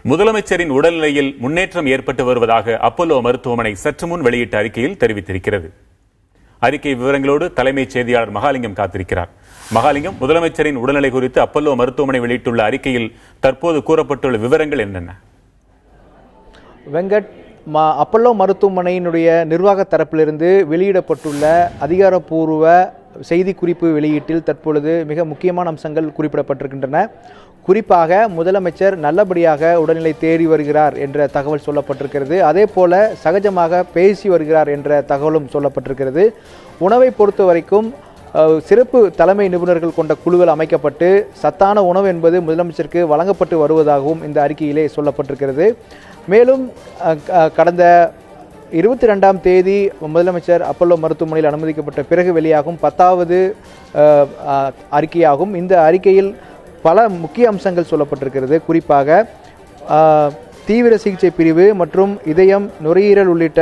முதலமைச்சரின் உடல்நிலையில் முன்னேற்றம் ஏற்பட்டு வருவதாக அப்பல்லோ மருத்துவமனை சற்று முன் வெளியிட்ட அறிக்கையில் தெரிவித்திருக்கிறது. அறிக்கை விவரங்களோடு தலைமைச் செய்தியாளர் மகாலிங்கம் காத்திருக்கிறார். மகாலிங்கம், முதலமைச்சரின் உடல்நிலை குறித்து அப்பல்லோ மருத்துவமனை வெளியிட்டுள்ள அறிக்கையில் தற்போது கூறப்பட்டுள்ள விவரங்கள் என்னென்ன? வெங்கட், அப்பல்லோ மருத்துவமனையினுடைய நிர்வாக தரப்பிலிருந்து வெளியிடப்பட்டுள்ள அதிகாரப்பூர்வ செய்திக்குறிப்பு வெளியீட்டில் தற்பொழுது மிக முக்கியமான அம்சங்கள் குறிப்பிடப்பட்டிருக்கின்றன. குறிப்பாக முதலமைச்சர் நல்லபடியாக உடல்நிலை தேறி வருகிறார் என்ற தகவல் சொல்லப்பட்டிருக்கிறது. அதே போல சகஜமாக பேசி வருகிறார் என்ற தகவலும் சொல்லப்பட்டிருக்கிறது. உணவை பொறுத்த வரைக்கும் சிறப்பு தலைமை நிபுணர்கள் கொண்ட குழுக்கள் அமைக்கப்பட்டு சத்தான உணவு என்பது முதலமைச்சருக்கு வழங்கப்பட்டு வருவதாகவும் இந்த அறிக்கையிலே சொல்லப்பட்டிருக்கிறது. மேலும் கடந்த 22ஆம் தேதி முதலமைச்சர் அப்பல்லோ மருத்துவமனையில் அனுமதிக்கப்பட்ட பிறகு வெளியாகும் 10வது அறிக்கையாகும். இந்த அறிக்கையில் பல முக்கிய அம்சங்கள் சொல்லப்பட்டிருக்கிறது. குறிப்பாக தீவிர சிகிச்சை பிரிவு மற்றும் இதயம், நுரையீரல் உள்ளிட்ட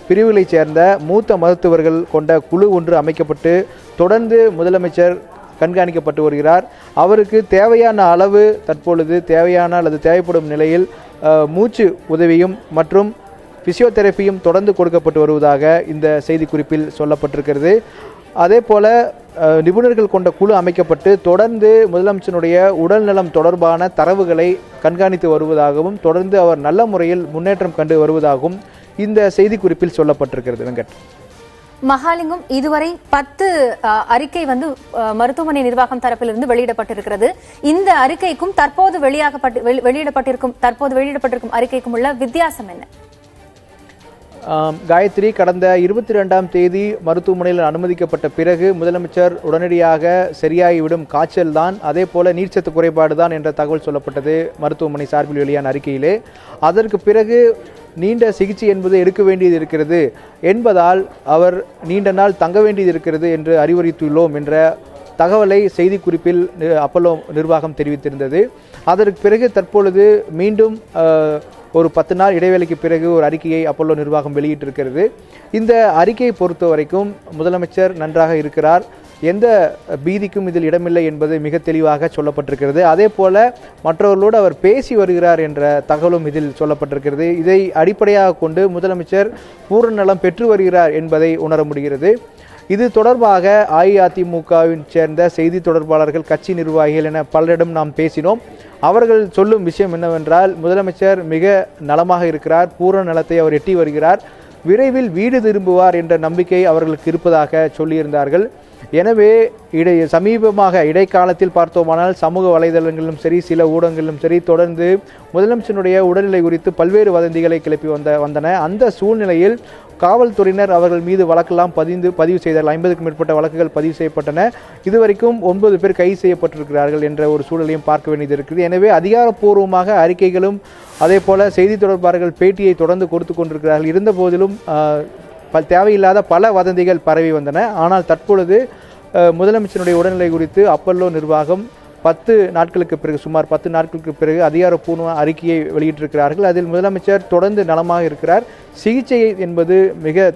பிரிவுகளைச் சேர்ந்த மூத்த மருத்துவர்கள் கொண்ட குழு ஒன்று அமைக்கப்பட்டு தொடர்ந்து முதலமைச்சர் கண்காணிக்கப்பட்டு வருகிறார். அவருக்கு தேவையான அளவு தற்பொழுது தேவையான அல்லது தேவைப்படும் நிலையில் மூச்சு உதவியும் மற்றும் பிசியோதெரபியும் தொடர்ந்து கொடுக்கப்பட்டு வருவதாக இந்த செய்திக்குறிப்பில் சொல்லப்பட்டிருக்கிறது. அதே போல நிபுணர்கள் கொண்ட குழு அமைக்கப்பட்டு தொடர்ந்து முதலமைச்சருடைய உடல்நலம் தொடர்பான தரவுகளை கண்காணித்து வருவதாகவும் தொடர்ந்து அவர் நல்ல முறையில் முன்னேற்றம் கண்டு வருவதாகவும் இந்த செய்திக்குறிப்பில் சொல்லப்பட்டிருக்கிறது. வெங்கட், மகாலிங்கம், இதுவரை 10 அறிக்கை மருத்துவமனை நிர்வாகம் தரப்பிலிருந்து வெளியிடப்பட்டிருக்கிறது. இந்த அறிக்கைக்கும் தற்போது வெளியிடப்பட்டிருக்கும் அறிக்கைக்கும் உள்ள வித்தியாசம் என்ன? காயத்ரி, கடந்த 22ஆம் தேதி மருத்துவமனையில் அனுமதிக்கப்பட்ட பிறகு முதலமைச்சர் உடனடியாக சரியாகிவிடும் காய்ச்சல் தான், அதே போல நீர்ச்சத்து குறைபாடு தான் என்ற தகவல் சொல்லப்பட்டது மருத்துவமனை சார்பில் வெளியான அறிக்கையிலே. அதற்கு பிறகு நீண்ட சிகிச்சை என்பது எடுக்க வேண்டியது இருக்கிறது என்பதால் அவர் நீண்ட நாள் தங்க வேண்டியது இருக்கிறது என்று அறிவுறுத்தியுள்ளோம் என்ற தகவலை செய்திக்குறிப்பில் அப்பல்லோ நிர்வாகம் தெரிவித்திருந்தது. அதற்கு பிறகு தற்பொழுது மீண்டும் ஒரு 10 நாள் இடைவேளைக்கு பிறகு ஒரு அறிக்கையை அப்பல்லோ நிர்வாகம் வெளியிட்டிருக்கிறது. இந்த அறிக்கையை பொறுத்த வரைக்கும் முதலமைச்சர் நன்றாக இருக்கிறார், எந்த பீதிக்கும் இதில் இடமில்லை என்பது மிக தெளிவாக சொல்லப்பட்டிருக்கிறது. அதே போல மற்றவர்களோடு அவர் பேசி வருகிறார் என்ற தகவலும் இதில் சொல்லப்பட்டிருக்கிறது. இதை அடிப்படையாக கொண்டு முதலமைச்சர் பூரண நலம் பெற்று வருகிறார் என்பதை உணர முடிகிறது. இது தொடர்பாக அஇஅதிமுகவின் சேர்ந்த செய்தி தொடர்பாளர்கள், கட்சி நிர்வாகிகள் என பலரிடம் நாம் பேசினோம். அவர்கள் சொல்லும் விஷயம் என்னவென்றால், முதலமைச்சர் மிக நலமாக இருக்கிறார், பூரண நலத்தை அவர் எட்டி வருகிறார், விரைவில் வீடு திரும்புவார் என்ற நம்பிக்கை அவர்களுக்கு இருப்பதாக சொல்லியிருந்தார்கள். எனவே சமீபமாக இடைக்காலத்தில் பார்த்தோமானால் சமூக வலைதளங்களிலும் சரி சில ஊடகங்களிலும் சரி தொடர்ந்து முதலமைச்சருடைய உடல்நிலை குறித்து பல்வேறு வதந்திகளை கிளப்பி வந்தன. அந்த சூழ்நிலையில் காவல்துறையினர் அவர்கள் மீது வழக்கெல்லாம் பதிவு செய்தார்கள். 50க்கும் மேற்பட்ட வழக்குகள் பதிவு செய்யப்பட்டன. இதுவரைக்கும் 9 பேர் கைது செய்யப்பட்டிருக்கிறார்கள் என்ற ஒரு சூழலையும் பார்க்க வேண்டியது இருக்குது. எனவே அதிகாரப்பூர்வமாக அறிக்கைகளும் அதே போல செய்தி தொடர்பாளர்கள் பேட்டியை தொடர்ந்து கொடுத்து கொண்டிருக்கிறார்கள். இருந்த போதிலும் தேவையில்லாத பல வதந்திகள் பரவி வந்தன. ஆனால் தற்பொழுது முதலமைச்சருடைய உடல்நிலை குறித்து அப்பல்லோ நிர்வாகம் 10 நாட்களுக்கு பிறகு, சுமார் 10 நாட்களுக்கு பிறகு அதிகாரப்பூர்வ அறிக்கையை வெளியிட்டிருக்கிறார்கள். அதில் முதலமைச்சர் தொடர்ந்து நலமாக இருக்கிறார், சிகிச்சை என்பது மிக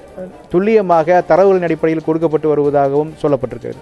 துல்லியமாக தரவுகளின் அடிப்படையில் கொடுக்கப்பட்டு வருவதாகவும் சொல்லப்பட்டிருக்கிறது.